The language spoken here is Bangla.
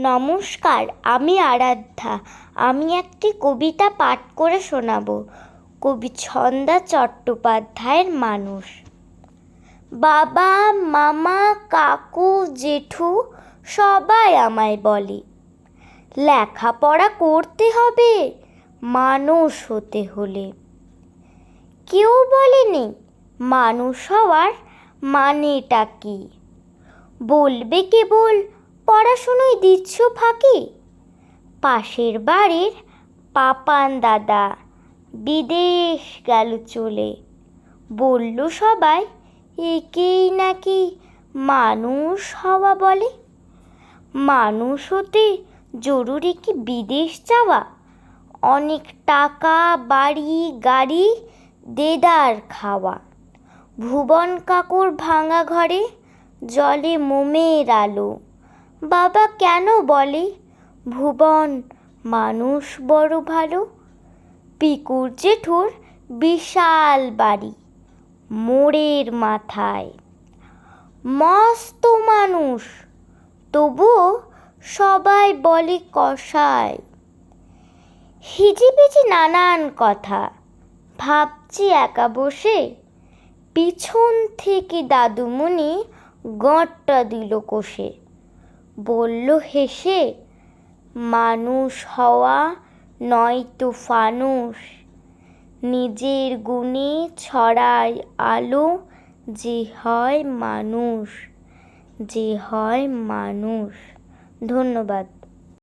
নমস্কার, আমি আরাধ্যা। আমি একটি কবিতা পাঠ করে শোনাব। কবি ছন্দা চট্টোপাধ্যায়ের মানুষ। বাবা, মামা, কাকু, জেঠু সবাই আমায় বলে, লেখাপড়া করতে হবে মানুষ হতে হলে। কেউ বলেনি মানুষ হওয়ার মানেটা কি, বলবে কেবল পড়াশুনোয় দিচ্ছ ফাঁকি। পাশের বাড়ির পাপান দাদা বিদেশ গেল চলে, বলল সবাই একেই নাকি মানুষ হওয়া বলে। মানুষ হতে জরুরি কি বিদেশ যাওয়া, অনেক টাকা বাড়ি গাড়ি দেদার খাওয়া। ভুবন কাকুর ভাঙা ঘরে জলে মোমের আলো, বাবা কেন বলে ভুবন মানুষ বড় ভালো। পিকুর জেঠুর বিশাল বাড়ি মোড়ের মাথায়, মস্ত মানুষ তবুও সবাই বলে কসাই। হিজিবিজি নানান কথা ভাবছি একা বসে, পিছন থেকে দাদুমণি গাঁটটা দিল কষে। বলল হেসে, মানুষ হওয়া নয়তো ফানুস, নিজের গুণে ছড়ায় আলো যে হয় মানুষ, যে হয় মানুষ। ধন্যবাদ।